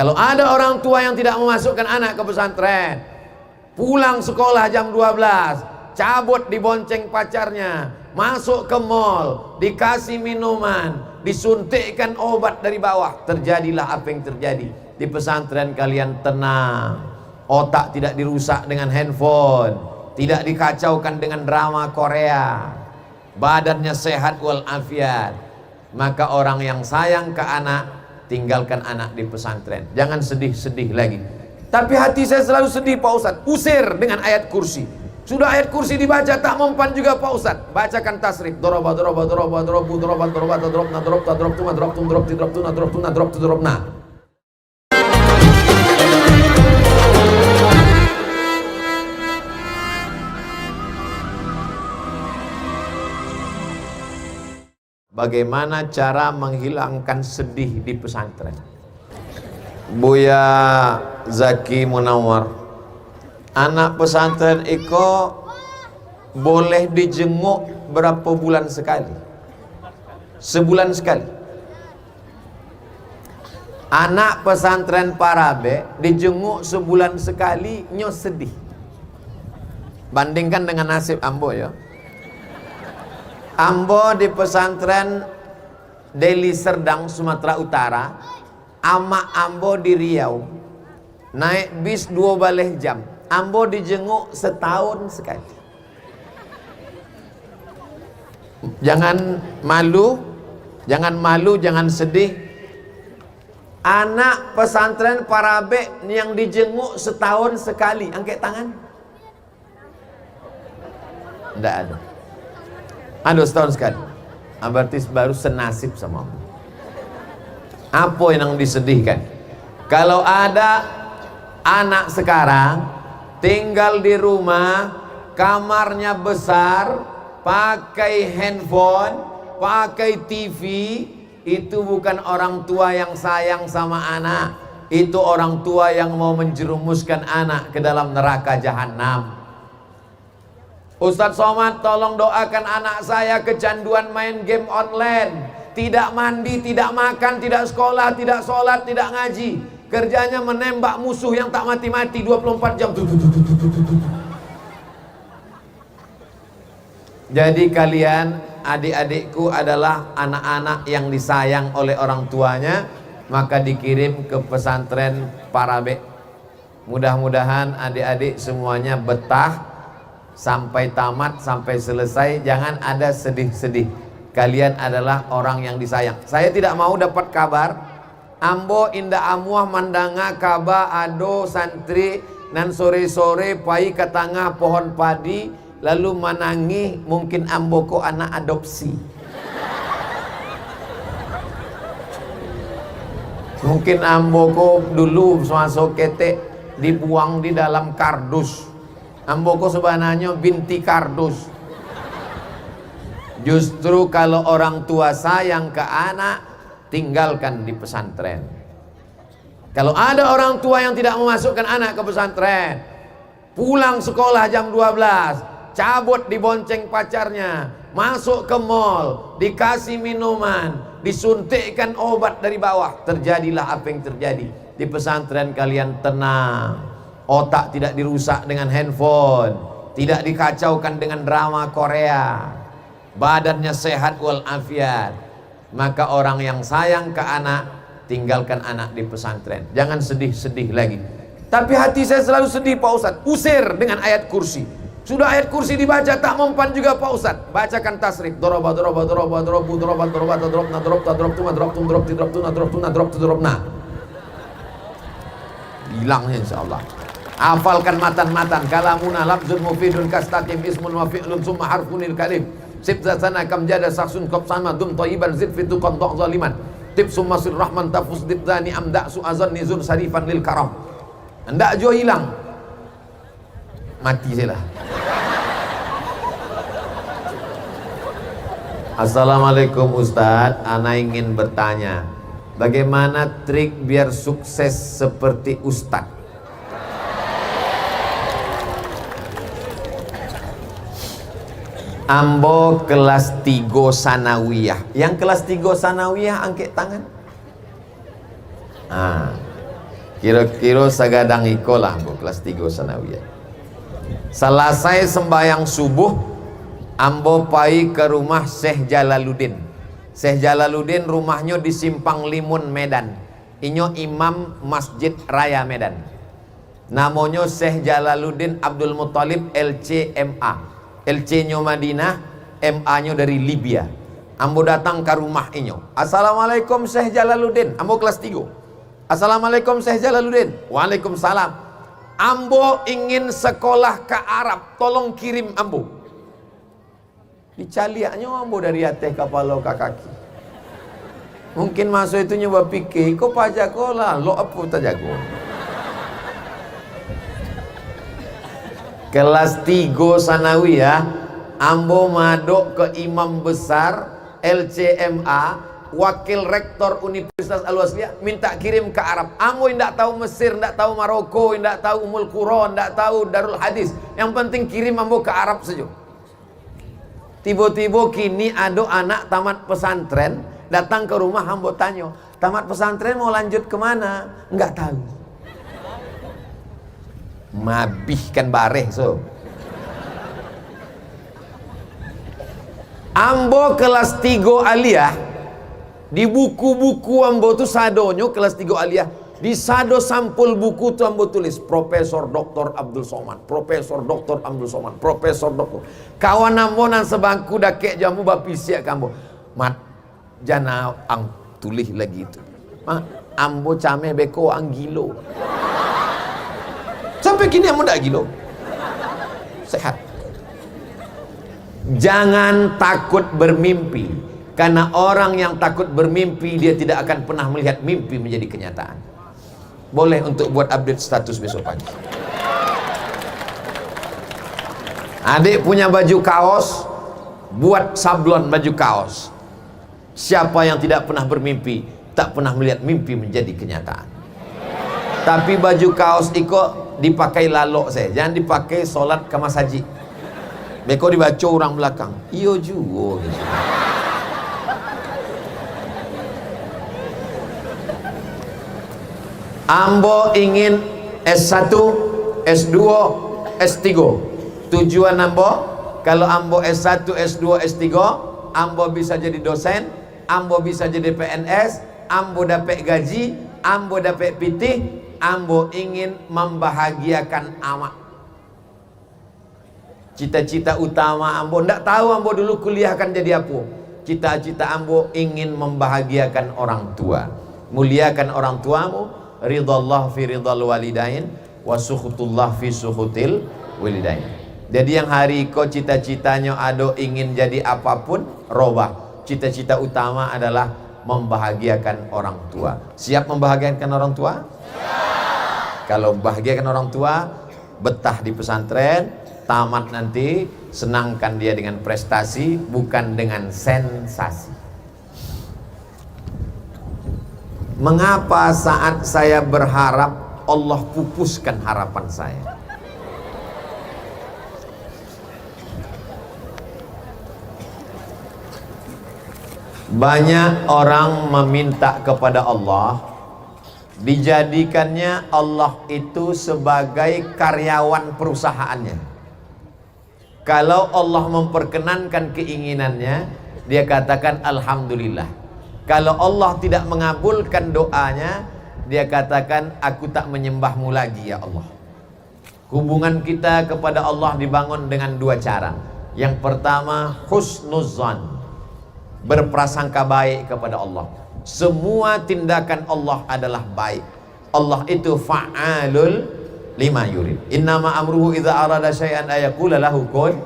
Kalau ada orang tua yang tidak memasukkan anak ke pesantren, pulang sekolah jam 12, cabut dibonceng pacarnya, masuk ke mall, dikasih minuman, disuntikkan obat dari bawah, terjadilah apa yang terjadi. Di pesantren kalian tenang, otak tidak dirusak dengan handphone, tidak dikacaukan dengan drama Korea, badannya sehat walafiat. Maka orang yang sayang ke anak, tinggalkan anak di pesantren. Jangan sedih-sedih lagi. Tapi hati saya selalu sedih Pak Ustadz. Usir dengan ayat kursi. Sudah ayat kursi dibaca tak mempan juga Pak Ustadz. Bacakan tasrif. Doroba doroba doroba dorobu doroba doroba dorob na dorob ta dorob tuma dorob tum dorob ti dorob tu na dorob tu na dorob tu dorob na. Bagaimana cara menghilangkan sedih di pesantren? Buya Zaki Munawar, anak pesantren Iko boleh dijenguk berapa bulan sekali? Sebulan sekali. Anak pesantren Parabe dijenguk sebulan sekali, nyo sedih. Bandingkan dengan nasib Ambo ya. Ambo di pesantren Deli Serdang, Sumatera Utara, ama Ambo di Riau, naik bis 2 baleh jam. Ambo dijenguk setahun sekali. Jangan malu, jangan sedih. Anak pesantren Parabe yang dijenguk setahun sekali, angkat tangan. Tidak ada. Ada setahun sekali. Berarti baru senasib sama aku. Apa yang disedihkan? Kalau ada anak sekarang tinggal di rumah, kamarnya besar, pakai handphone, pakai TV, itu bukan orang tua yang sayang sama anak. Itu orang tua yang mau menjerumuskan anak ke dalam neraka jahanam. Ustadz Somad, tolong doakan anak saya kecanduan main game online. Tidak mandi, tidak makan, tidak sekolah, tidak sholat, tidak ngaji. Kerjanya menembak musuh yang tak mati-mati 24 jam. Jadi kalian, adik-adikku adalah anak-anak yang disayang oleh orang tuanya, maka dikirim ke pesantren Parabe. Mudah-mudahan adik-adik semuanya betah sampai tamat, sampai selesai. Jangan ada sedih-sedih. Kalian adalah orang yang disayang. Saya tidak mau dapat kabar Ambo indah amuah mandanga kaba ado santri nan sore-sore pai ke tengah pohon padi lalu manangi mungkin Ambo ko anak adopsi. Mungkin Ambo ko dulu masuk ketek dibuang di dalam kardus. Ambo ko sebenarnya binti kardus. Justru kalau orang tua sayang ke anak, tinggalkan di pesantren. Kalau ada orang tua yang tidak memasukkan anak ke pesantren, pulang sekolah jam 12, cabut dibonceng pacarnya, masuk ke mall, dikasih minuman, disuntikkan obat dari bawah, terjadilah apa yang terjadi. Di pesantren kalian tenang, otak tidak dirusak dengan handphone, tidak dikacaukan dengan drama Korea, badannya sehat walafiat. Maka orang yang sayang ke anak, tinggalkan anak di pesantren. Jangan sedih-sedih lagi. Tapi hati saya selalu sedih Pak Ustadz. Usir dengan ayat kursi. Sudah ayat kursi dibaca tak mempan juga Pak Ustadz. Bacakan tasrif. Doroba doroba doroba dorobu doroba doroba dorob na dorob ta dorob tuma dorob tum dorob ti dorob tu na dorob tu na dorob tu dorob na. Hilangnya insyaallah. Hafalkan matan-matan. Kalamuna lafzun mufidun kastaqim ismun wa fi'lun summa harfunil kalim. Sibzatana kam jada saksun kop sama dum toyiban zid fitu kontok zaliman tip sumasir rahman tafus dibdani amda su'azan nizun sarifan lil karam. Hendak jo hilang, mati saya lah. Assalamualaikum Ustadz, ana ingin bertanya, bagaimana trik biar sukses seperti Ustadz? Ambo kelas 3 sanawiyah. Yang kelas 3 sanawiyah angkat tangan. Kira-kira sagadang iko lah ambo kelas 3 sanawiyah. Selesai sembahyang subuh, ambo pai ke rumah Syekh Jalaluddin. Syekh Jalaluddin rumahnya di Simpang Limun, Medan. Inyo imam Masjid Raya Medan. Namanya Syekh Jalaluddin Abdul Muttalib LCMA. LC-nya Madinah, MA-nya dari Libya. Ambo datang ke rumah inyo. Assalamualaikum Syekh Jalaluddin. Ambo kelas 3. Assalamualaikum Syekh Jalaluddin. Waalaikumsalam. Ambo ingin sekolah ke Arab, tolong kirim ambo. Dicaliaknya ambo dari atas kepala ke kaki. Mungkin masuk itu nyoba pikir, kok pajago lah, lo apa tak jago. Kelas 3 sanawiyah, ambo madok ke imam besar LCMA, wakil rektor Universitas Al-Wasliyah, minta kirim ke Arab. Ambo tidak tahu Mesir, tidak tahu Maroko, tidak tahu Ummul Qura, tidak tahu Darul Hadis. Yang penting kirim ambo ke Arab saja. Tiba-tiba kini ada anak tamat pesantren datang ke rumah, ambo tanya, tamat pesantren mau lanjut kemana? Enggak tahu. Mabih kan bareh so. Ambo kelas 3 aliyah. Di buku-buku ambo tu sadonyo kelas 3 aliyah. Di sado sampul buku tu ambo tulis Profesor Dr. Abdul Somad, Profesor Dr. Abdul Somad, Profesor Dr. Kawan ambo nan sebangku dakek jamu bapisiak ambo. Mat jana ang tulis lagi itu. Ambo cameh beko ang gilo. Sampai kini ambo dak gilo. Sehat. Jangan takut bermimpi. Karena orang yang takut bermimpi, dia tidak akan pernah melihat mimpi menjadi kenyataan. Boleh untuk buat update status besok pagi. Adik punya baju kaos, buat sablon baju kaos. Siapa yang tidak pernah bermimpi, tak pernah melihat mimpi menjadi kenyataan. Tapi baju kaos iko dipakai lalok saya, jangan dipakai solat ke masjid. Beko dibaca orang belakang, iyo juga gitu. Ambo ingin S1, S2, S3. Tujuan ambo, kalau ambo S1, S2, S3, ambo bisa jadi dosen, ambo bisa jadi PNS, ambo dapat gaji, ambo dapat pitih, ambo ingin membahagiakan amak. Cita-cita utama ambo, ndak tahu ambo dulu kuliah akan jadi apa. Cita-cita ambo ingin membahagiakan orang tua. Muliakan orang tuamu. Ridallah fi ridal walidain wa sukhutullah fi sukhutil walidain. Jadi yang hari ko cita-citanya ado ingin jadi apapun, robah. Cita-cita utama adalah membahagiakan orang tua. Siap membahagiakan orang tua? Siap. Kalau membahagiakan orang tua, betah di pesantren, tamat nanti senangkan dia dengan prestasi, bukan dengan sensasi. Mengapa saat saya berharap Allah pupuskan harapan saya? Banyak orang meminta kepada Allah, dijadikannya Allah itu sebagai karyawan perusahaannya. Kalau Allah memperkenankan keinginannya, dia katakan Alhamdulillah. Kalau Allah tidak mengabulkan doanya, dia katakan aku tak menyembahmu lagi ya Allah. Hubungan kita kepada Allah dibangun dengan dua cara. Yang pertama husnuzan, berprasangka baik kepada Allah. Semua tindakan Allah adalah baik. Allah itu fa'alul lima yurid. Innama amruhu idza arada syai'an ayaqula lahu kun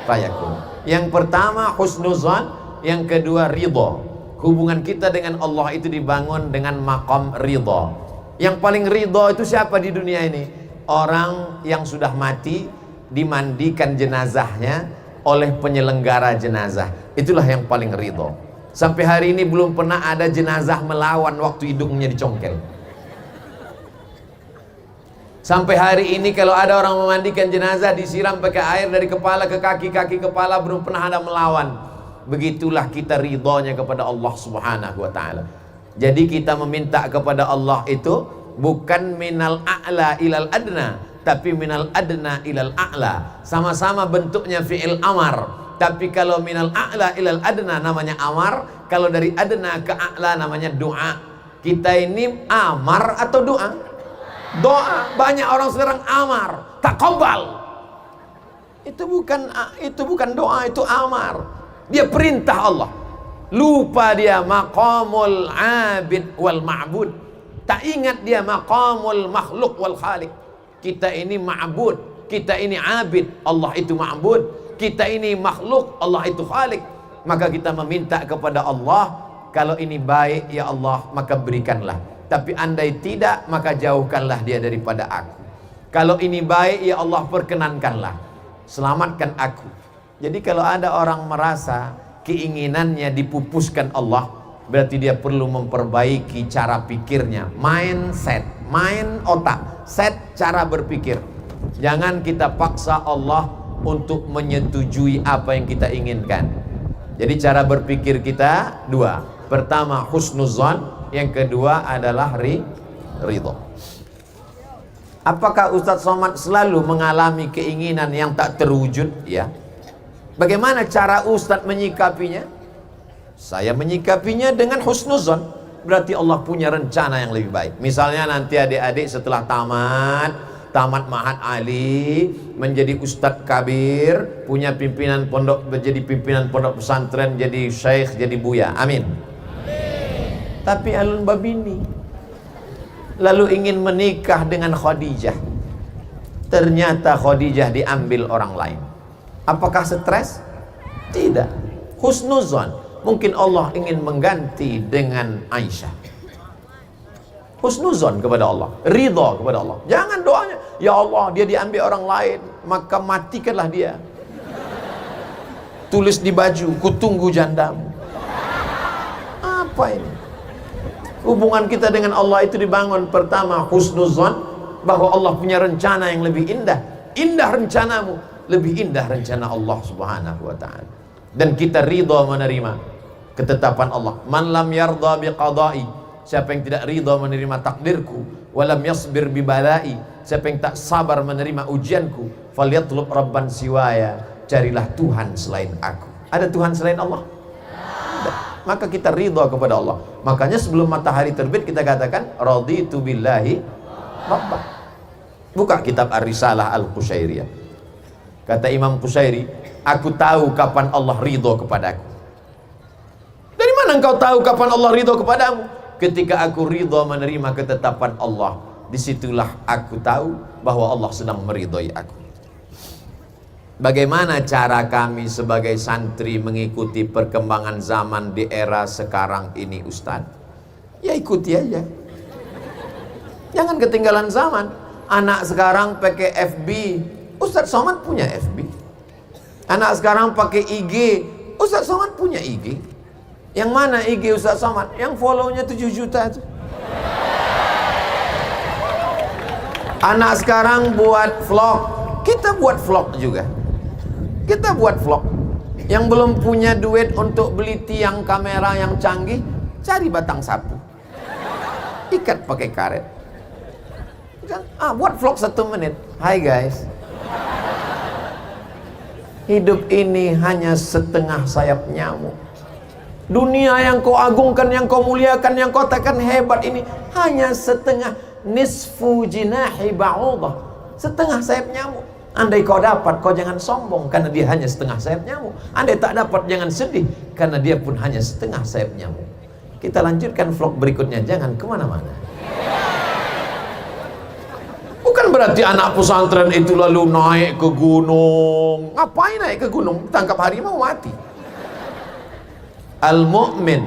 fayakun. Yang pertama husnuzan, yang kedua ridha. Hubungan kita dengan Allah itu dibangun dengan maqam ridha. Yang paling ridha itu siapa di dunia ini? Orang yang sudah mati, dimandikan jenazahnya oleh penyelenggara jenazah. Itulah yang paling ridha. Sampai hari ini belum pernah ada jenazah melawan waktu hidungnya dicongkel. Sampai hari ini kalau ada orang memandikan jenazah, disiram pakai air dari kepala ke kaki, kaki kepala, belum pernah ada melawan. Begitulah kita ridhonya kepada Allah Subhanahu wa ta'ala. Jadi kita meminta kepada Allah itu bukan minal a'la ilal adna, tapi minal adna ilal a'la. Sama-sama bentuknya fi'il amar, tapi kalau minal a'la ilal adna namanya amar, kalau dari adna ke a'la namanya doa. Kita ini amar atau doa? Doa. Banyak orang sekarang amar, taqabbal. Itu bukan doa, itu amar. Dia perintah Allah. Lupa dia maqamul abid wal ma'bud. Tak ingat dia maqamul makhluk wal khaliq. Kita ini ma'bud, kita ini abid, Allah itu ma'bud. Kita ini makhluk, Allah itu khaliq. Maka kita meminta kepada Allah, kalau ini baik ya Allah maka berikanlah. Tapi andai tidak maka jauhkanlah dia daripada aku. Kalau ini baik ya Allah perkenankanlah, selamatkan aku. Jadi kalau ada orang merasa keinginannya dipupuskan Allah, berarti dia perlu memperbaiki cara pikirnya, mindset, main otak, set cara berpikir. Jangan kita paksa Allah untuk menyetujui apa yang kita inginkan. Jadi cara berpikir kita dua. Pertama husnuzon, yang kedua adalah ridho. Apakah Ustadz Somad selalu mengalami keinginan yang tak terwujud? Ya. Bagaimana cara Ustadz menyikapinya? Saya menyikapinya dengan husnuzon. Berarti Allah punya rencana yang lebih baik. Misalnya nanti adik-adik setelah tamat Ma'had Ali, menjadi Ustadz Kabir, punya pimpinan pondok, menjadi pimpinan pondok pesantren, jadi syekh, jadi buya. Amin. Tapi alun babini lalu ingin menikah dengan Khadijah. Ternyata Khadijah diambil orang lain. Apakah stres? Tidak. Husnuzon. Mungkin Allah ingin mengganti dengan Aisyah. Husnuzon kepada Allah, ridha kepada Allah. Jangan doanya, ya Allah dia diambil orang lain, maka matikanlah dia. Tulis di baju, kutunggu jandamu. Apa ini? Hubungan kita dengan Allah itu dibangun pertama husnuzon, bahwa Allah punya rencana yang lebih indah. Indah rencanamu, lebih indah rencana Allah Subhanahu wa ta'ala. Dan kita ridha menerima ketetapan Allah. Man lam yarda biqada'i, siapa yang tidak ridha menerima takdirku, walam yasbir bibalai, siapa yang tak sabar menerima ujianku, falyatlub rabban siwaya, carilah Tuhan selain aku. Ada Tuhan selain Allah? Maka kita ridha kepada Allah. Makanya sebelum matahari terbit kita katakan raditu billahi rabbah. Buka kitab Ar-Risalah Al-Qushairiyah. Kata Imam Qushairi, aku tahu kapan Allah ridha kepadaku. Dari mana engkau tahu kapan Allah ridha kepadamu? Ketika aku ridha menerima ketetapan Allah, disitulah aku tahu bahwa Allah sedang meridhai aku. Bagaimana cara kami sebagai santri mengikuti perkembangan zaman di era sekarang ini, Ustadz? Ya ikuti aja. Jangan ketinggalan zaman. Anak sekarang pakai FB, Ustadz Somad punya FB. Anak sekarang pakai IG, Ustadz Somad punya IG. Yang mana IG Ustadz Somad? Yang follow-nya 7 juta itu. Anak sekarang buat vlog, kita buat vlog juga. Kita buat vlog. Yang belum punya duit untuk beli tiang kamera yang canggih, cari batang sapu, ikat pakai karet. Buat vlog 1 menit. Hai guys, hidup ini hanya setengah sayap nyamuk. Dunia yang kau agungkan, yang kau muliakan, yang kau katakan hebat ini hanya setengah, nisfu jinahi ba'udah, setengah sayap nyamuk. Andai kau dapat, kau jangan sombong karena dia hanya setengah sayap nyamuk. Andai tak dapat, jangan sedih karena dia pun hanya setengah sayap nyamuk. Kita lanjutkan vlog berikutnya, jangan kemana-mana. Bukan berarti anak pesantren itu lalu naik ke gunung. Ngapain naik ke gunung? Tangkap harimau mati. Al-mu'min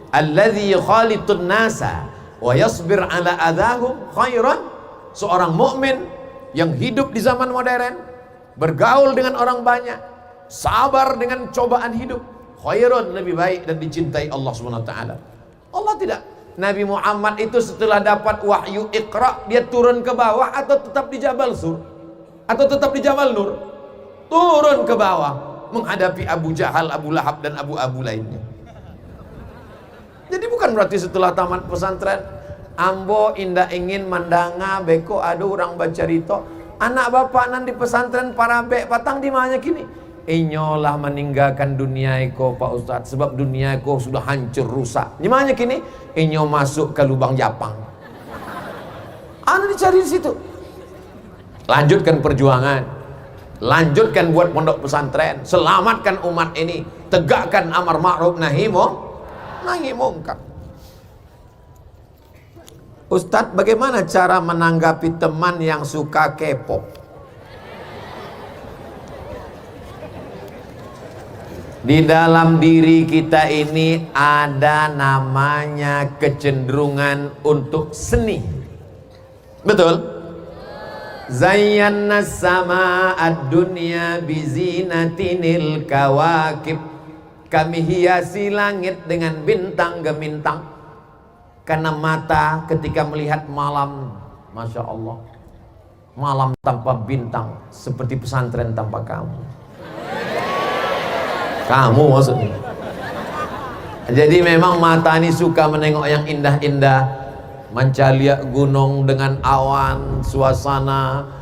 alladhi khalitun nasa wa yasbir ala adahum khairan. Seorang mukmin yang hidup di zaman modern, bergaul dengan orang banyak, sabar dengan cobaan hidup, khairun, lebih baik dan dicintai Allah SWT. Allah tidak. Nabi Muhammad itu setelah dapat wahyu Iqra, dia turun ke bawah atau tetap di Jabal Sur? Atau tetap di Jabal Nur? Turun ke bawah menghadapi Abu Jahal, Abu Lahab dan Abu lainnya. Jadi bukan berarti setelah tamat pesantren Ambo indah ingin mandanga beko ada orang baca rito. Anak bapak nan di pesantren Parabek patang di mana kini? Inyolah meninggalkan dunia eko Pak Ustadz, sebab dunia eko sudah hancur rusak. Di mana kini? Inyo masuk ke lubang Japang. Anda dicari di situ. Lanjutkan perjuangan, lanjutkan buat pondok pesantren, selamatkan umat ini, tegakkan amar ma'ruf nahi mungkar. Ustadz, bagaimana cara menanggapi teman yang suka K-pop? Di dalam diri kita ini ada namanya kecenderungan untuk seni. Betul? Zayyana sama ad-dunya bizinatinil kawakib. Kami hiasi langit dengan bintang gemintang. Karena mata ketika melihat malam, Masya Allah, malam tanpa bintang seperti pesantren tanpa kamu. Kamu maksudnya. Jadi memang mata ini suka menengok yang indah-indah, mencaliak gunung dengan awan, suasana.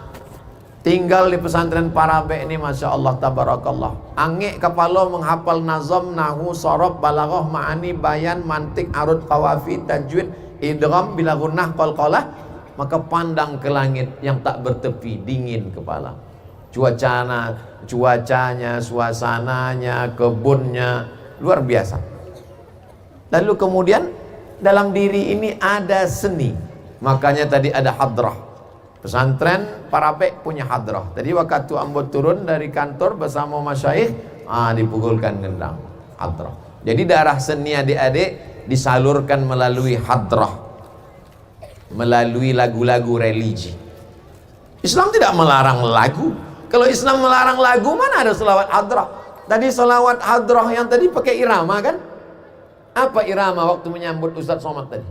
Tinggal di pesantren Parabek ini Masya Allah tabarakallah. Angik kepala menghafal nazam, nahu, sorob, balaghah, ma'ani, bayan, mantik, arud, qawafi, tajwid, idgham, bila gunnah, qalqalah. Maka pandang ke langit yang tak bertepi, dingin kepala. Cuacanya, suasananya, kebunnya luar biasa. Lalu kemudian dalam diri ini ada seni. Makanya tadi ada hadrah. Pesantren Parabek punya hadrah. Tadi waktu ambo turun dari kantor bersama masyaikh, dipukulkan gendang hadrah. Jadi darah seni adik-adik disalurkan melalui hadrah, melalui lagu-lagu religi. Islam tidak melarang lagu. Kalau Islam melarang lagu, mana ada selawat hadrah? Tadi selawat hadrah yang tadi pakai irama kan? Apa irama waktu menyambut Ustadz Somad tadi?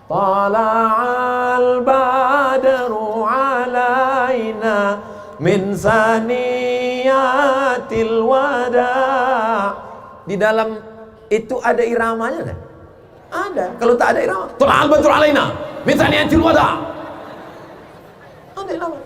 Tala'al badru alaina min saniyatil wada'. Di dalam itu ada iramanya kan? Ada. Kalau tak ada irama, tala'al badru alaina min saniyatil wada'. Ada irama.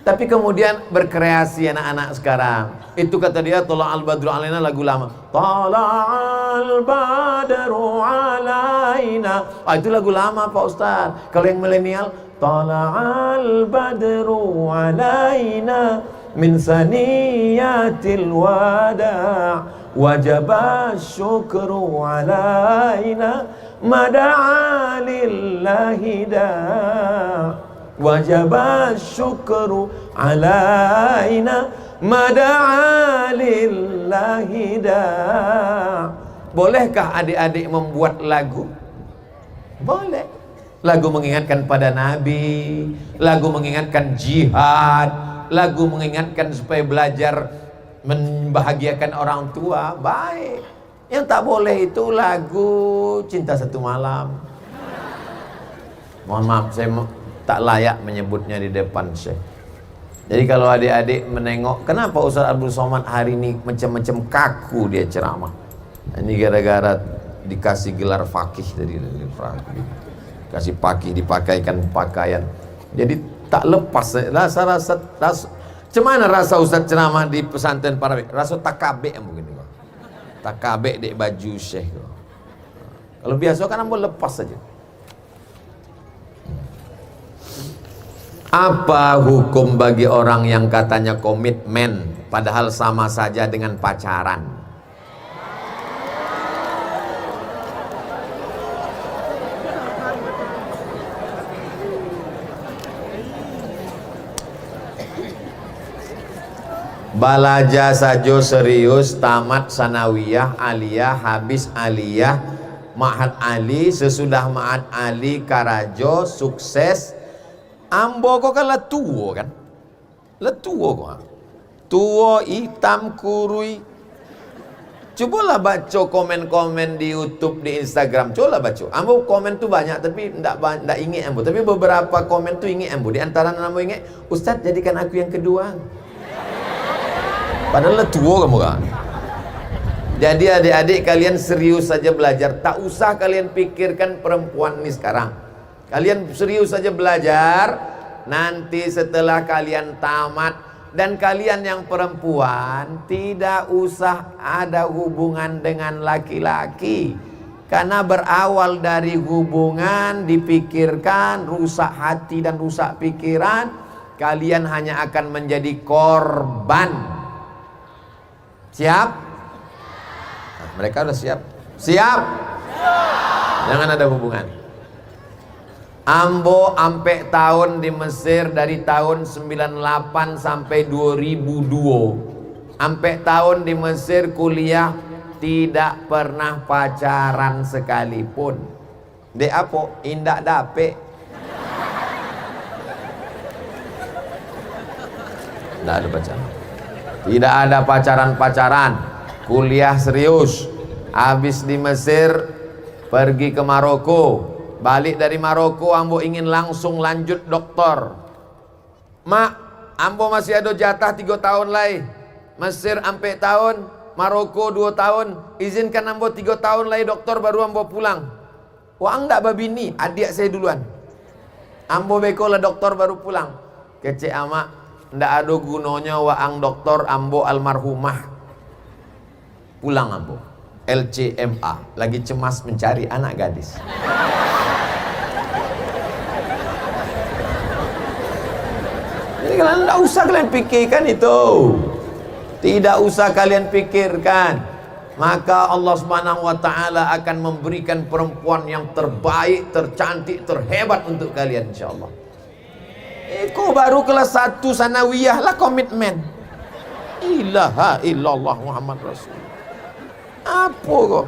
Tapi kemudian berkreasi anak-anak sekarang. Itu kata dia tala'al badru alaina, lagu lama. Tala'al badru alaina. Itu lagu lama Pak Ustaz. Kalau yang milenial, tala'al badru alaina min saniyatil wada' wajaba syukru alaina mada'a lillahi da'. Wajaba syukru alaina mada'a lillahi da'. Bolehkah adik-adik membuat lagu? Boleh. Lagu mengingatkan pada Nabi, lagu mengingatkan jihad, lagu mengingatkan supaya belajar membahagiakan orang tua, baik. Yang tak boleh itu lagu Cinta Satu Malam. Mohon maaf, saya tak layak menyebutnya di depan Syekh. Jadi kalau adik-adik menengok, kenapa Ustaz Abdul Somad hari ini macam-macam kaku dia ceramah? Ini gara-gara dikasih gelar fakih tadi, kasih fakih, dipakaikan pakaian. Jadi tak lepas rasa cemana rasa Ustaz ceramah di pesantren Parabek? Rasa takabek mungkin. Takabek dek baju Syekh. Kalau biasa kan ambo lepas saja. Apa hukum bagi orang yang katanya komitmen padahal sama saja dengan pacaran? Balaja sajo serius, tamat sanawiyah, aliyah, habis aliyah, ma'had ali, sesudah ma'had ali karajo, sukses. Ambo kok kan letuo kan? Letuo kok. Tuo hitam kurui. Cobalah baca komen-komen di YouTube, di Instagram. Cobalah baca. Ambo komen tu banyak tapi ndak ingat ambo. Tapi beberapa komen tu ingat ambo. Di antara ambo ingat, Ustaz jadikan aku yang kedua. Padahal letuo kamu kan. Jadi adik-adik kalian serius saja belajar. Tak usah kalian pikirkan perempuan ini sekarang. Kalian serius saja belajar. Nanti setelah kalian tamat, dan kalian yang perempuan tidak usah ada hubungan dengan laki-laki. Karena berawal dari hubungan dipikirkan, rusak hati dan rusak pikiran, kalian hanya akan menjadi korban. Siap? Nah, mereka udah siap? Siap? Jangan ada hubungan. Ambo sampai tahun di Mesir dari tahun 98 sampai 2002. Sampai tahun di Mesir kuliah tidak pernah pacaran sekalipun. Dek apa? Indak dapet. Tidak ada pacaran. Tidak ada pacaran-pacaran. Kuliah serius. Habis di Mesir pergi ke Maroko. Balik dari Maroko, ambo ingin langsung lanjut doktor. Mak, ambo masih ada jatah 3 tahun lagi. Mesir sampai tahun, Maroko 2 tahun. Izinkan ambo 3 tahun lagi doktor baru ambo pulang. Wah, enggak babini, adik saya duluan. Ambo beko lah doktor baru pulang. Kece amak, enggak ada gunanya waang doktor ambo almarhumah. Pulang ambo. LCMA, lagi cemas mencari anak gadis. Jadi kalian tidak usah kalian pikirkan itu. Tidak usah kalian pikirkan. Maka Allah Subhanahu wa taala akan memberikan perempuan yang terbaik, tercantik, terhebat untuk kalian insyaallah. Kau baru kelas 1 sanawiyah lah komitmen. Ilaha illallah Muhammad Rasul. Apa kok?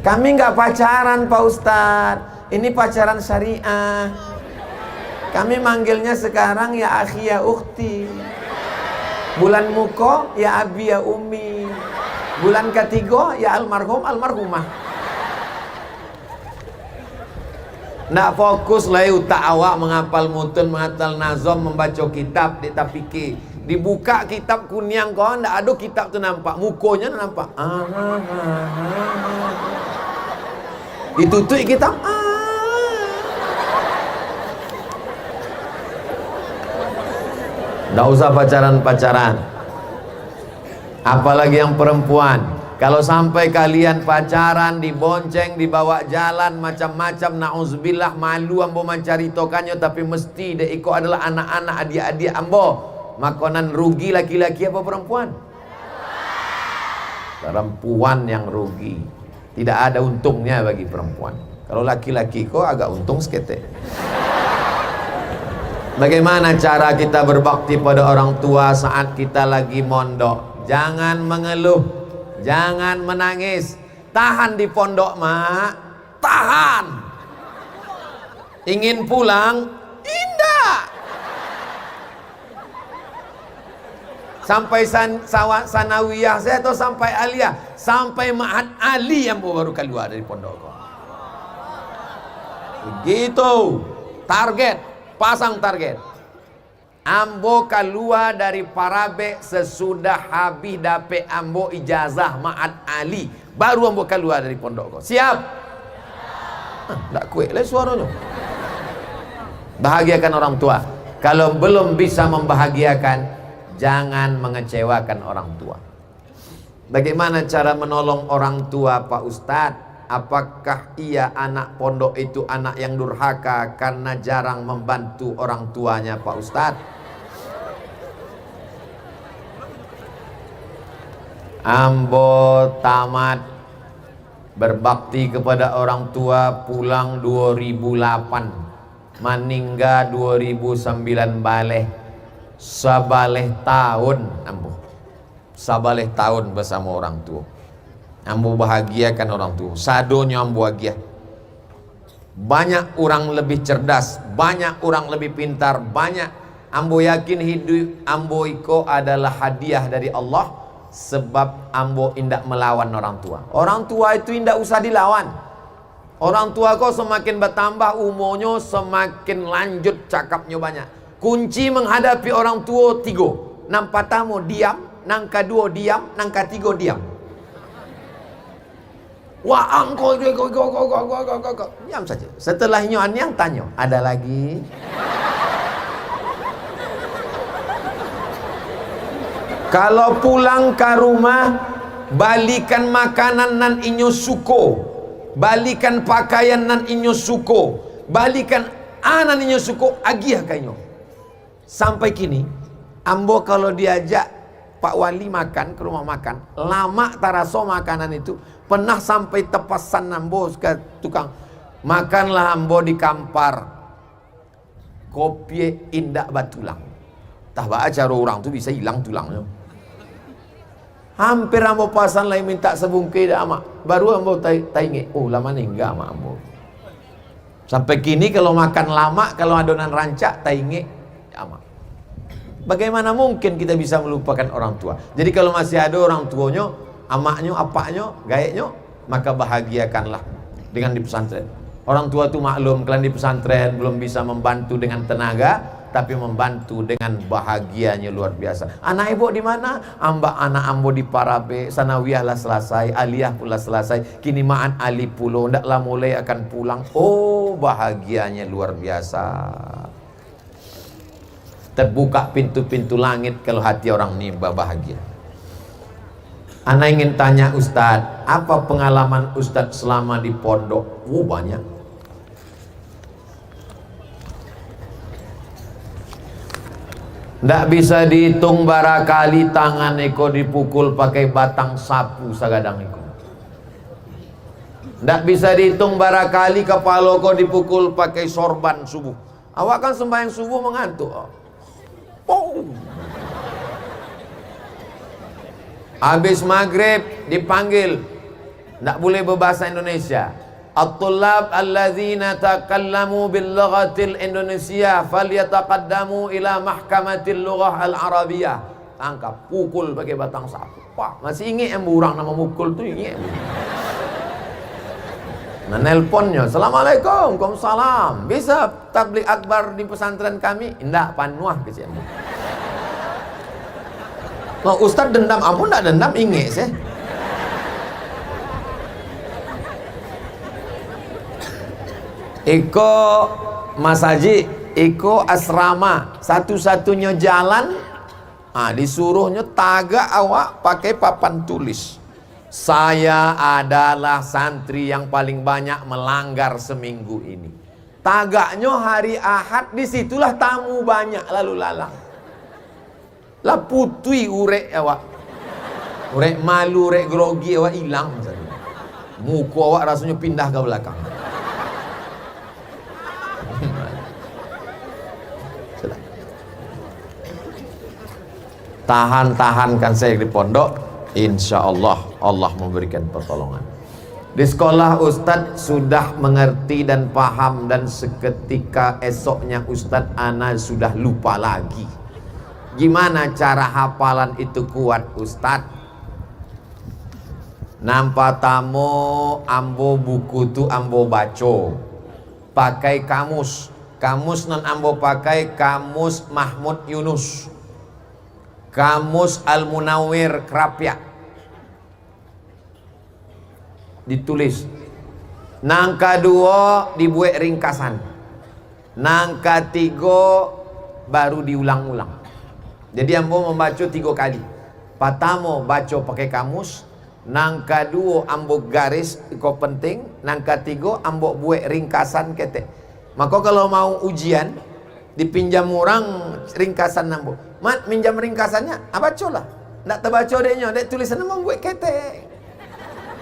Kami nggak pacaran Pak Ustadz. Ini pacaran syariah. Kami manggilnya sekarang ya akhi ya ukhti. Bulan muko ya abi ya umi. Bulan ketiga ya almarhum almarhumah. Nak fokus lah utak awak menghafal mutun, menghafal nazom, membaca kitab di tapiki. Dibuka kitab kunyang kau ndak ada kitab tu nampak, mukonya nampak. Ditutup kitab. Ndak usah pacaran-pacaran. Apalagi yang perempuan. Kalau sampai kalian pacaran, dibonceng, dibawa jalan macam-macam, na'udzubillah, malu ambo mencari tokannya, tapi mesti dek iko adalah anak-anak adik-adik ambo. Makanan rugi laki-laki apa perempuan? Perempuan yang rugi. Tidak ada untungnya bagi perempuan. Kalau laki-laki kok agak untung sekete. Bagaimana cara kita berbakti pada orang tua saat kita lagi mondok? Jangan mengeluh, jangan menangis. Tahan di pondok, mak. Tahan. Ingin pulang? Indah. Sampai sanawiyah saya atau sampai aliyah, sampai ma'had ali yang baru keluar dari pondok. Begitu. Target, pasang target. Ambo keluar dari Parabe sesudah habis dapat ambo ijazah ma'had ali, baru ambo keluar dari pondok. Siap? Tak kuat lah suaranya. Bahagiakan orang tua. Kalau belum bisa membahagiakan, jangan mengecewakan orang tua. Bagaimana cara menolong orang tua Pak Ustadz? Apakah ia anak pondok itu anak yang durhaka karena jarang membantu orang tuanya Pak Ustadz? Ambo tamat berbakti kepada orang tua pulang 2008, meninggal 2009 balik. Sabaleh tahun ambo, sabaleh tahun bersama orang tua. Ambo bahagiakan orang tua. Sadonya ambo bahagia. Banyak orang lebih cerdas, banyak orang lebih pintar, banyak. Ambo yakin hidup ambo iko adalah hadiah dari Allah, sebab ambo indak melawan orang tua. Orang tua itu indak usah dilawan. Orang tua kau semakin bertambah umurnya, semakin lanjut cakapnya banyak. Kunci menghadapi orang tua 3. Nampak tamu diam, nang kedua diam, nang ketiga diam. Wah, angko diam saja. Setelahnya Anyang tanya, ada lagi? Kalau pulang ke rumah, balikan makanan nan inyo suko, balikan pakaian nan inyo suko, balikan anan inyo suko, agiah kanyo. Sampai kini ambo kalau diajak Pak Wali makan ke rumah makan, lama taraso makanan itu, pernah sampai tepasan ambo ke tukang, makanlah ambo di Kampar kopi indak batulang. Tah acara orang tu bisa hilang tulangnya. Hampir ambo pasan lain minta sebungkai dah amak, baru ambo tainge, oh lama ni enggak amak ambo. Sampai kini kalau makan lama, kalau adonan rancak tainge amak. Bagaimana mungkin kita bisa melupakan orang tua? Jadi kalau masih ada orang tuanya, amaknya, apaknya, gayanya, maka bahagiakanlah dengan di pesantren. Orang tua itu maklum, kalian di pesantren belum bisa membantu dengan tenaga, tapi membantu dengan bahagianya luar biasa. Anak ibu di mana? Anak ambo di Parabe, sanawiyah lah selesai, aliyah pula selesai, kini ma'an ali pulo, ndaklah mulai akan pulang. Oh, bahagianya luar biasa. Terbuka pintu-pintu langit kalau hati orang ini bahagia. Anak ingin tanya Ustadz, apa pengalaman Ustadz selama di pondok? Oh, banyak. Ndak bisa dihitung barakali tangan eko dipukul pakai batang sapu sagadang eko. Ndak bisa dihitung barakali kepala eko dipukul pakai sorban subuh. Awak kan sembahyang subuh mengantuk. Oh. Habis maghrib dipanggil, ndak boleh berbahasa Indonesia. At-tullab alladzina takallamu bil lughatil Indonesia falyataqaddamu ila mahkamatil lughah al-arabiyah. Tangkap, pukul pakai batang sapu. Wah, masih ingat yang burang nama mukul tu ingat. Nah, nelponnya, Assalamualaikum, Waalaikumsalam. Bisa tabligh akbar di pesantren kami? Indah, panuah ke siapa? Nah, Ustaz dendam, ampun ndak dendam ingat saya. Iko Mas Haji, iko asrama, satu-satunya jalan, disuruhnya tagak awak pakai papan tulis. Saya adalah santri yang paling banyak melanggar seminggu ini. Tagaknya hari Ahad, disitulah tamu banyak lalu lalang. Lah putui urek awak, urek malu, urek grogi awak hilang. Muka awak rasanya pindah ke belakang. Tahan-tahankan saya di pondok, insya Allah Allah memberikan pertolongan. Di sekolah Ustadz sudah mengerti dan paham, dan seketika esoknya Ustadz ana sudah lupa lagi. Gimana cara hafalan itu kuat Ustadz? Nampak tamu ambo buku tu ambo baco, pakai kamus non ambo pakai kamus Mahmud Yunus, kamus Al-Munawwir Krapyak, ditulis. Nang kedua dibuat ringkasan, nang ketiga baru diulang-ulang. Jadi ambo membaca 3 kali. Pertama baca pakai kamus, nang kedua ambo garis iko penting, nang ketiga ambo buat ringkasan ketek. Maka kalau mau ujian dipinjam orang ringkasan ambo, mat minjam ringkasannya, bacalah. Ndak terbaca deknya, dek tulisan ambo buat ketek.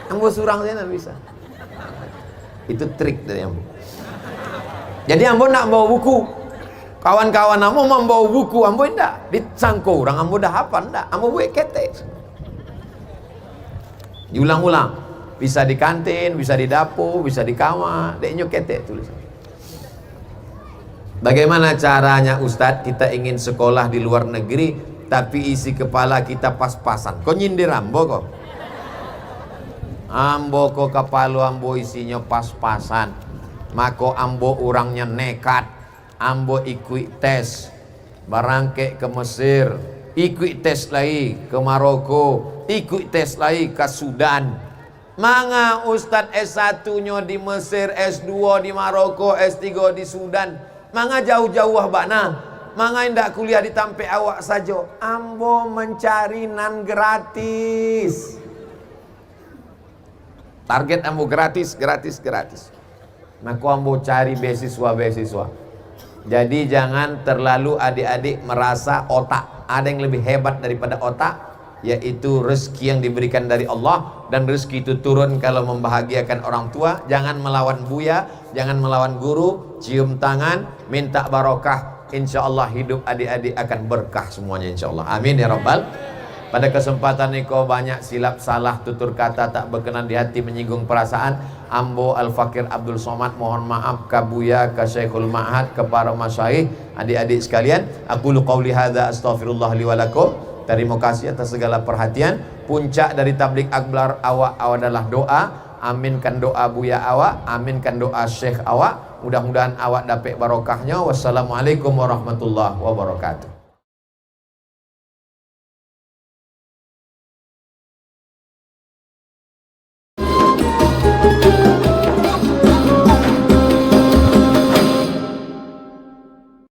Ambo surang saya nak bisa. Itu trik dari ambo. Jadi ambo nak bawa buku. Kawan-kawan ambo membawa buku, ambo ndak disangko orang ambo dah hafal ndak. Ambo buat ketek. Diulang-ulang. Bisa di kantin, bisa di dapur, bisa di kamar, deknya ketek tulisan. Bagaimana caranya Ustadz? Kita ingin sekolah di luar negeri, tapi isi kepala kita pas-pasan. Kau nyindir ambo kok? Ambo kok kepala ambo isinya pas-pasan. Maka ambo orangnya nekat. Ambo ikut tes, barangke ke Mesir, ikut tes lagi ke Maroko, ikut tes lagi ke Sudan. Manga Ustadz S1 nya di Mesir, S2 di Maroko, S3 di Sudan. Manga jauh-jauh bakna. Manga indak kuliah di tampe awak saja. Ambo mencari nan gratis. Target ambo gratis. Maka ambo cari beasiswa. Jadi jangan terlalu adik-adik merasa otak. Ada yang lebih hebat daripada otak, yaitu rezeki yang diberikan dari Allah, dan rezeki itu turun kalau membahagiakan orang tua. Jangan melawan buya, jangan melawan guru, cium tangan, minta barokah. Insya Allah hidup adik-adik akan berkah semuanya, insya Allah. Amin ya Rabbal. Pada kesempatan ini kau banyak silap salah tutur kata tak berkenan di hati, menyinggung perasaan. Ambo Al-Fakir Abdul Somad mohon maaf ka Buya, ka Syekhul Ma'had, ke para masyayikh, adik-adik sekalian. Aku lu qauli hadza astaghfirullah li wa lakum. Terima kasih atas segala perhatian. Puncak dari tablik akbar awak adalah doa. Aminkan doa Buya awak, aminkan doa Syekh awak. Mudah-mudahan awak dapat barokahnya. Wassalamualaikum warahmatullahi wabarakatuh.